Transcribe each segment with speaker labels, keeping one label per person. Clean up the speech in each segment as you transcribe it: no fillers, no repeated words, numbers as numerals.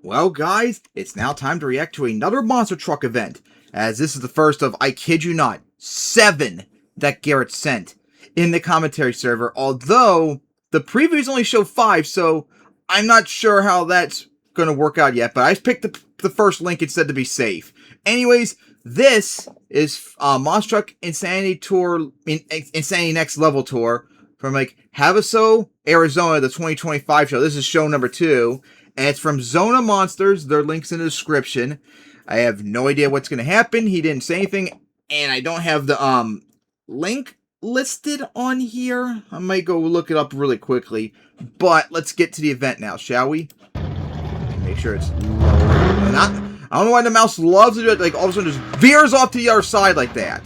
Speaker 1: Well, guys, it's now time to react to another monster truck event, as this is the first of, I kid you not, 7 that Garrett sent in the commentary server, although the previews only show 5, so I'm not sure how that's going to work out yet, but I picked the first link instead to be safe. Anyways, this is Monster Truck Insanity Tour, Insanity Next Level Tour from Havasu, Arizona, the 2025 show. This is show number 2. And it's from ZonaMonsters. Their link's in the description. I have no idea what's going to happen. He didn't say anything. And I don't have the link listed on here. I might go look it up really quickly. But let's get to the event now, shall we? Make sure it's low. I don't know why the mouse loves to do it. Like, all of a sudden just veers off to the other side like that.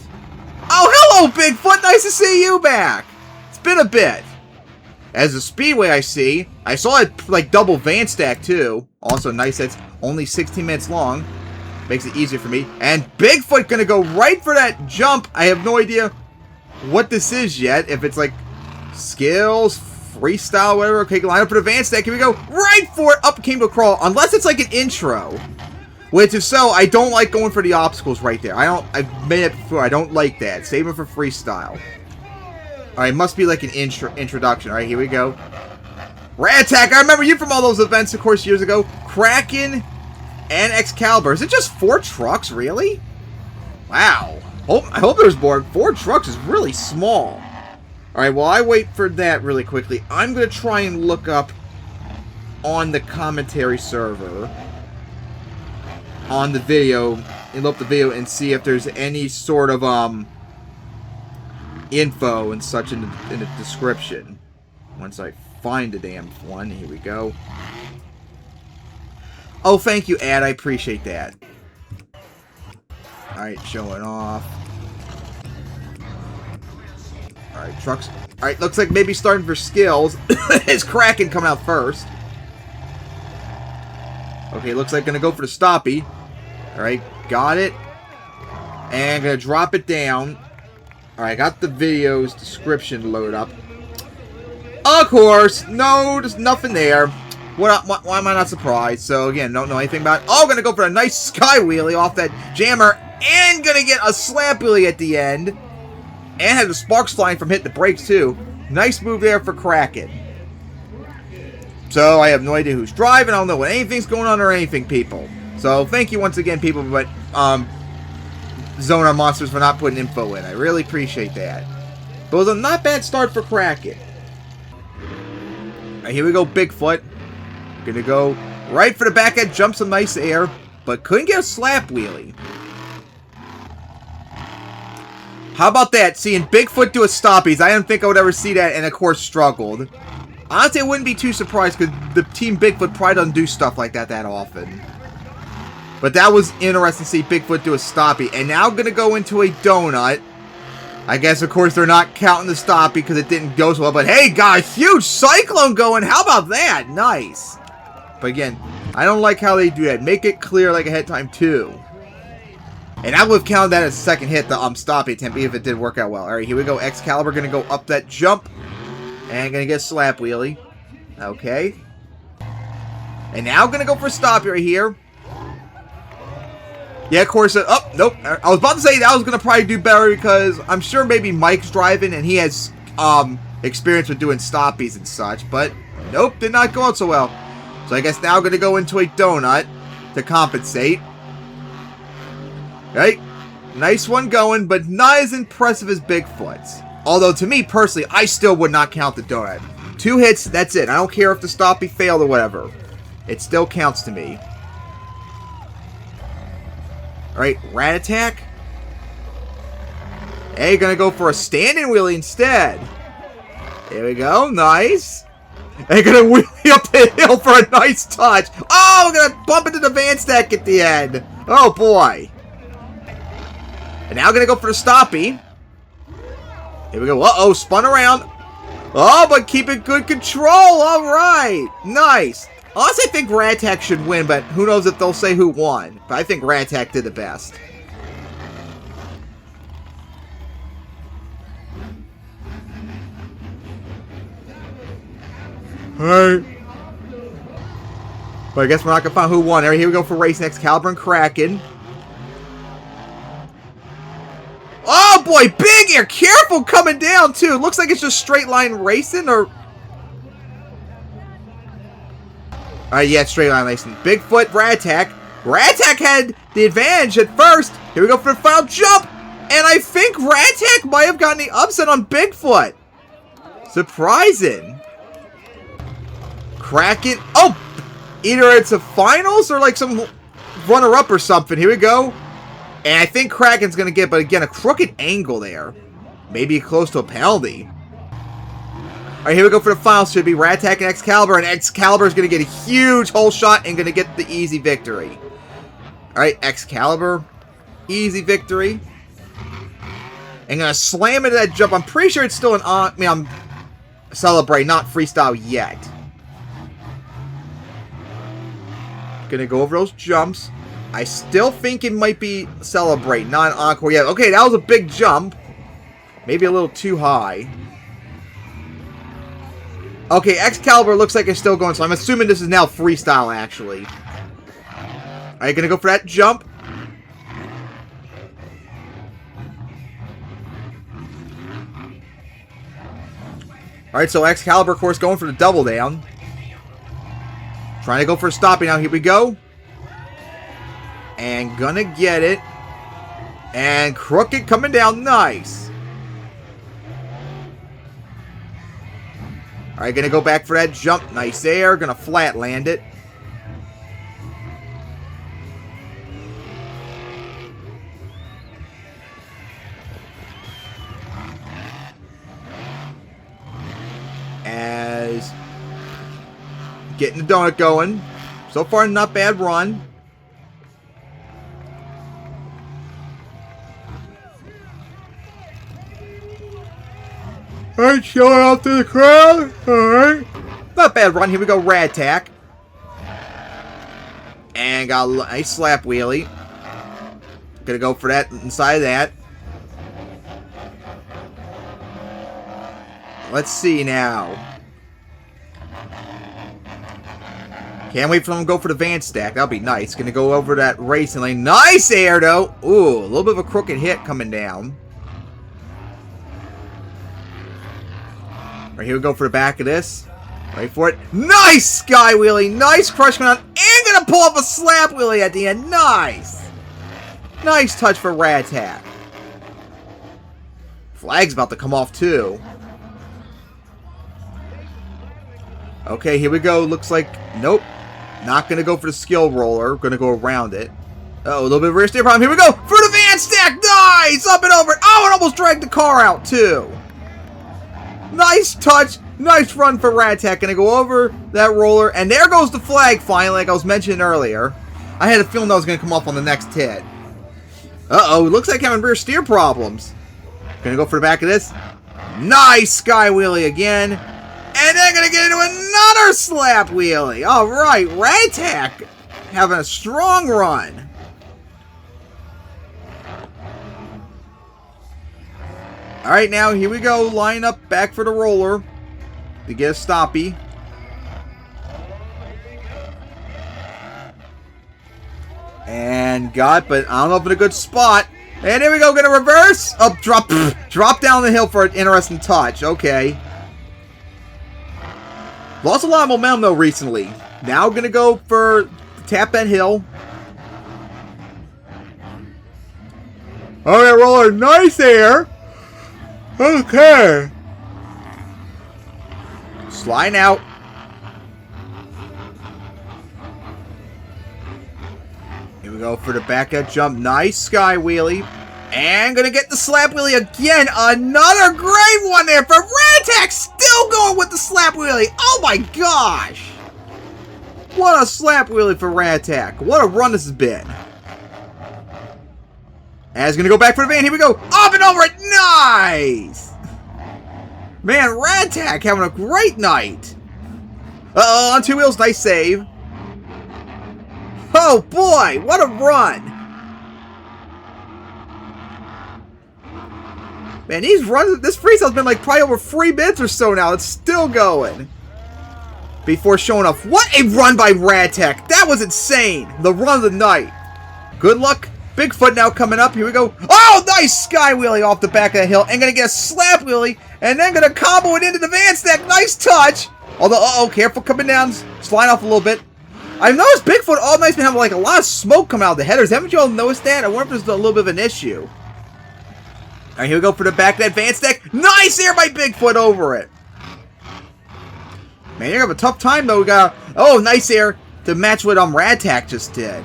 Speaker 1: Oh, hello, Bigfoot. Nice to see you back. It's been a bit. As a Speedway, I saw it like double van stack too. Also nice, that's only 16 minutes long. Makes it easier for me. And Bigfoot gonna go right for that jump. I have no idea what this is yet. If it's like skills, freestyle, whatever. Okay, line up for the van stack. Here we go. Right for it. Up came to a crawl. Unless it's like an intro. Which if so, I don't like going for the obstacles right there. I've made it before. I don't like that. Save it for freestyle. Alright, must be like an introduction. Alright, here we go. Rat Attack! I remember you from all those events, of course, years ago. Kraken and Excalibur. Is it just 4 trucks, really? Wow. I hope there's more. 4 trucks is really small. Alright, while I wait for that really quickly, I'm going to try and look up on the commentary server on the video, and look up the video and see if there's any sort of, info and such in the description. Once I find the damn one, here we go. Oh, thank you, Ad. I appreciate that. Alright, showing off. Alright, trucks. Alright, looks like maybe starting for skills. Is Kraken coming out first. Okay, looks like gonna go for the stoppie. Alright, got it. And gonna drop it down. Alright, I got the video's description loaded up. Of course! No, there's nothing there. Why am I not surprised? So, again, don't know anything about it. Oh, gonna go for a nice sky wheelie off that jammer. And gonna get a slap wheelie at the end. And had the sparks flying from hitting the brakes, too. Nice move there for Kraken. So, I have no idea who's driving. I don't know what anything's going on or anything, people. So, thank you once again, people, but, ZonaMonsters for not putting info in. I really appreciate that. But it was a not bad start for Kraken. Alright, here we go, Bigfoot. Gonna go right for the back end, jump some nice air, but couldn't get a slap wheelie. How about that? Seeing Bigfoot do a stoppies. I didn't think I would ever see that, and of course struggled. Honestly, I wouldn't be too surprised because the Team Bigfoot probably doesn't do stuff like that often. But that was interesting to see Bigfoot do a stoppie. And now going to go into a donut. I guess, of course, they're not counting the stoppie because it didn't go so well. But hey, guys, huge cyclone going. How about that? Nice. But again, I don't like how they do that. Make it clear like ahead of time, too. And I would have counted that as a second hit, the stoppie attempt, if it did work out well. All right, here we go. Excalibur going to go up that jump. And going to get a slap wheelie. Okay. And now going to go for a stoppie right here. Yeah, of course. Oh, nope. I was about to say that I was going to probably do better because I'm sure maybe Mike's driving and he has experience with doing stoppies and such. But nope, did not go out so well. So I guess now I'm going to go into a donut to compensate. Right? Nice one going, but not as impressive as Bigfoot's. Although to me personally, I still would not count the donut. 2 hits, that's it. I don't care if the stoppie failed or whatever. It still counts to me. Alright, Rat Attack. Hey, gonna go for a standing wheelie instead. Here we go, nice. Hey, gonna wheelie up the hill for a nice touch. Oh, gonna bump into the van stack at the end. Oh boy. And now gonna go for the stoppie. Here we go. Uh-oh, spun around. Oh, but keeping good control. Alright, nice. Honestly, I think Rat Attack should win, but who knows if they'll say who won. But I think Rat Attack did the best. Alright. But I guess we're not going to find who won. All right, here we go for race Excalibur and Kraken. Oh, boy, big air. Careful coming down, too. Looks like it's just straight line racing, or... Alright, yeah, straight line racing. Bigfoot, Rattack. Rattack had the advantage at first. Here we go for the final jump. And I think Rattack might have gotten the upset on Bigfoot. Surprising. Kraken. Oh! Either it's a finals or like some runner-up or something. Here we go. And I think Kraken's going to get, but again, a crooked angle there. Maybe close to a penalty. Alright, here we go for the finals. Should be Rattack and Excalibur. And Excalibur is going to get a huge hole shot and going to get the easy victory. Alright, Excalibur. Easy victory. And going to slam into that jump. I'm pretty sure it's still an on... I mean, I'm... Celebrate, not freestyle yet. Gonna go over those jumps. I still think it might be Celebrate, not an encore yet. Okay, that was a big jump. Maybe a little too high. Okay, Excalibur looks like it's still going, so I'm assuming this is now freestyle, actually. Alright, gonna go for that jump. Alright, so Excalibur, of course, going for the double down. Trying to go for a stopping now. Here we go. And gonna get it. And crooked coming down. Nice. Alright, gonna go back for that jump. Nice air. Gonna flat land it. As getting the donut going. So far, not bad run. Alright, showing out to the crowd. Alright. Not bad run. Here we go, Rattack. And got a nice slap wheelie. Gonna go for that inside of that. Let's see now. Can't wait for them to go for the van stack. That'll be nice. Gonna go over that racing lane. Nice air, though. Ooh, a little bit of a crooked hit coming down. Alright, here we go for the back of this. Wait for it. Nice sky wheelie. Nice crush going on. And gonna pull up a slap wheelie at the end. Nice. Nice touch for Rattack. Flag's about to come off, too. Okay, here we go. Looks like... Nope. Not going to go for the skill roller. Going to go around it. Oh, a little bit of rear steer problem. Here we go. For the van stack. Nice. Up and over. Oh, it almost dragged the car out, too. Nice touch. Nice run for Rattack. Going to go over that roller. And there goes the flag finally, like I was mentioning earlier. I had a feeling that was going to come off on the next hit. Uh-oh. Looks like having rear steer problems. Going to go for the back of this. Nice sky wheelie again. And they're going to get into another slap wheelie. All right, Rattack having a strong run. All right, now here we go. Line up back for the roller to get a stoppie. And got, but I don't know if it's a good spot. And here we go. Going to reverse. Up, drop down the hill for an interesting touch. Okay. Lost a lot of momentum, though, recently. Now going to go for tap that hill. Alright, roller. Nice air. Okay. Sliding out. Here we go for the back end jump. Nice sky wheelie. And gonna get the slap wheelie again. Another great one there for Rattack. Still going with the slap wheelie. Oh my gosh. What a slap wheelie for Rattack. What a run this has been. And he's gonna go back for the van. Here we go. Up and over it. Nice. Man, Rattack having a great night. Uh-oh, on two wheels. Nice save. Oh boy, what a run. Man, these runs, this freestyle's been like probably over 3 minutes or so now. It's still going. before showing off. What a run by Radtech. That was insane. The run of the night. Good luck. Bigfoot now coming up. Here we go. Oh, nice sky wheelie off the back of the hill. And going to get a slap wheelie. And then going to combo it into the van stack. Nice touch. Although, uh-oh, careful coming down. Slide off a little bit. I've noticed Bigfoot all night's been having like a lot of smoke coming out of the headers. Haven't you all noticed that? I wonder if there's a little bit of an issue. All right, here we go for the back of that van stack. Nice air by Bigfoot over it. Man, you're going to have a tough time, though. We got, oh, nice air to match what Radtech just did.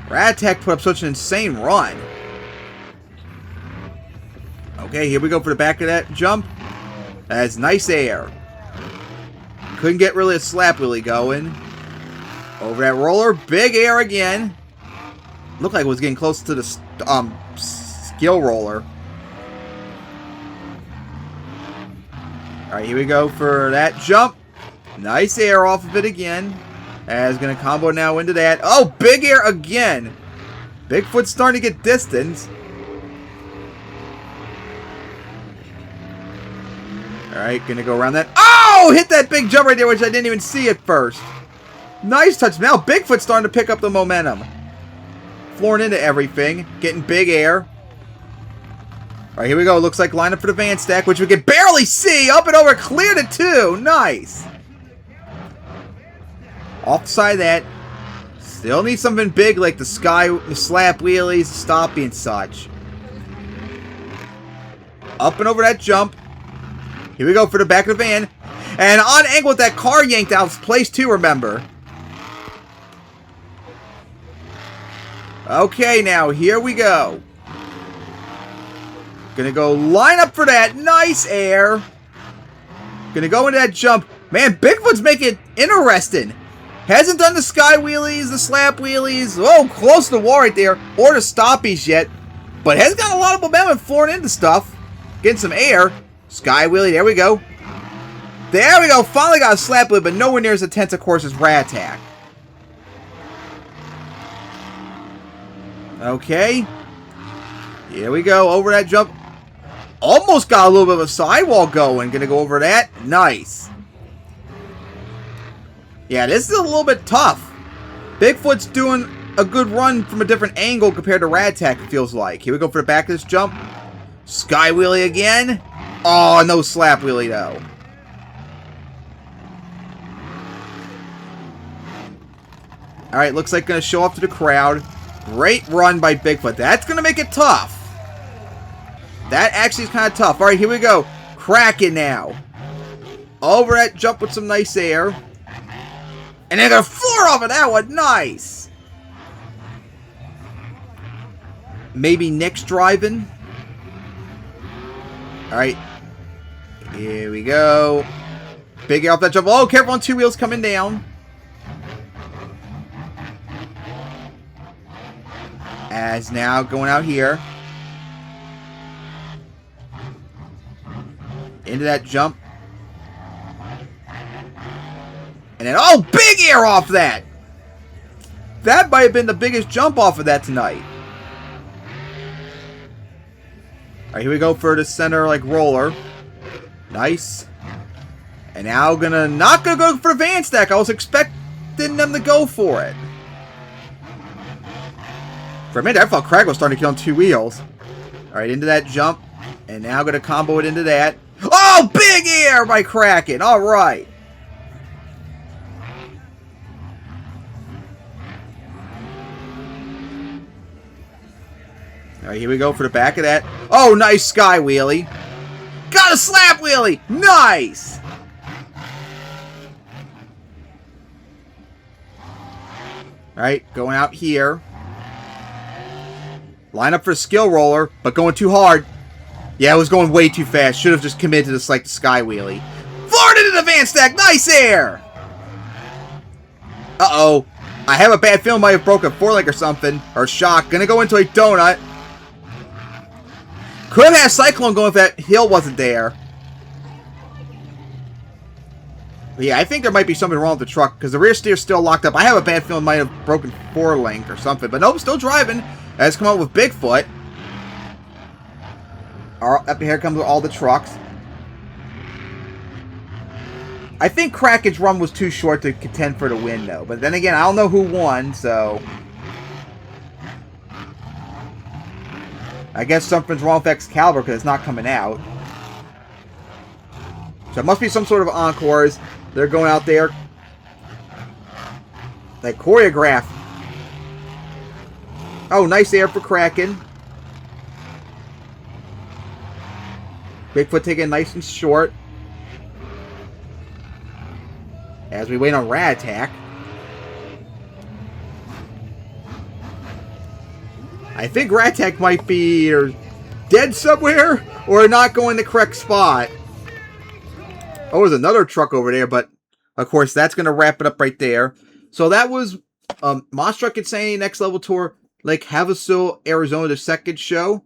Speaker 1: Radtech put up such an insane run. Okay, here we go for the back of that jump. That's nice air. Couldn't get really a slap wheelie going. Over that roller. Big air again. Looked like it was getting close to the skill roller. Alright, here we go for that jump. Nice air off of it again. As going to combo now into that. Oh, big air again. Bigfoot's starting to get distance. Alright, going to go around that. Oh, hit that big jump right there, which I didn't even see at first. Nice touch. Now Bigfoot's starting to pick up the momentum. Flooring into everything. Getting big air. Alright, here we go. Looks like line up for the van stack, which we can barely see. Up and over. Cleared it too. Nice. Off the side of that. Still need something big like the slap wheelies, the stoppy, and such. Up and over that jump. Here we go for the back of the van. And on angle with that car yanked out of place too, remember. Okay, now here we go. Gonna go line up for that. Nice air. Gonna go into that jump. Man, Bigfoot's making it interesting. Hasn't done the sky wheelies, the slap wheelies. Oh, close to the wall right there. Or the stoppies yet. But has got a lot of momentum flooring into stuff. Getting some air. Sky wheelie. There we go. There we go. Finally got a slap wheelie, but nowhere near as intense, of course, as Radtech. Okay. Here we go. Over that jump. Almost got a little bit of a sidewall going. Gonna go over that. Nice. Yeah, this is a little bit tough. Bigfoot's doing a good run from a different angle compared to Radtech, it feels like. Here we go for the back of this jump. Sky wheelie again. Oh, no slap wheelie, though. Alright, looks like going to show off to the crowd. Great run by Bigfoot. That's going to make it tough. That actually is kind of tough. Alright, here we go. Cracking now. Over that jump with some nice air. And they're going to floor off of that one. Nice. Maybe Nick's driving. Alright. Here we go. Big air off that jump. Oh, careful on two wheels coming down. As now going out here. Into that jump. And then, oh, big air off that. That might have been the biggest jump off of that tonight. Alright, here we go for the center, like, roller. Nice. And now not gonna go for the van stack. I was expecting them to go for it. For a minute, I thought Craig was starting to get on two wheels. Alright, into that jump. And now gonna combo it into that. Oh, big air by Kraken. Alright. Alright, here we go for the back of that. Oh, nice sky wheelie. Got a slap wheelie. Nice. Alright, going out here. Line up for a skill roller, but going too hard. Yeah, it was going way too fast. Should have just committed to this like the sky wheelie. Floored into the van stack. Nice air. Uh-oh. I have a bad feeling I might have broken a foreleg or something. Or shock. Gonna go into a donut. Could have had a cyclone going if that hill wasn't there. But yeah, I think there might be something wrong with the truck because the rear steer's still locked up. I have a bad feeling it might have broken foreleg or something. But nope, still driving. Has come out with Bigfoot. Up here comes all the trucks. I think Kraken's run was too short to contend for the win, though. But then again, I don't know who won, so... I guess something's wrong with Excalibur because it's not coming out. So it must be some sort of encores. They're going out there. Like, choreograph. Oh, nice air for Kraken. Bigfoot taking it nice and short. As we wait on Rat Attack. I think Rat Attack might be either dead somewhere or not going the correct spot. Oh, there's another truck over there, but of course that's going to wrap it up right there. So that was Monster Truck Insane Next Level Tour, Lake Havasu, Arizona, the second show.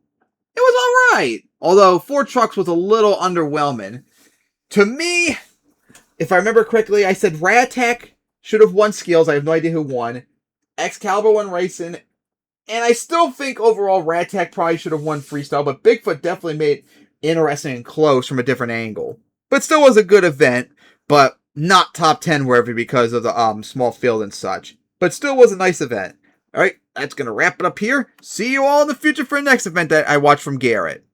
Speaker 1: It was alright. Although 4 trucks was a little underwhelming. To me, if I remember correctly, I said Rat Attack should have won skills. I have no idea who won. Excalibur won racing. And I still think overall Rat Attack probably should have won freestyle. But Bigfoot definitely made it interesting and close from a different angle. But still was a good event. But not top 10 worthy because of the small field and such. But still was a nice event. Alright, that's going to wrap it up here. See you all in the future for the next event that I watch from Garrett.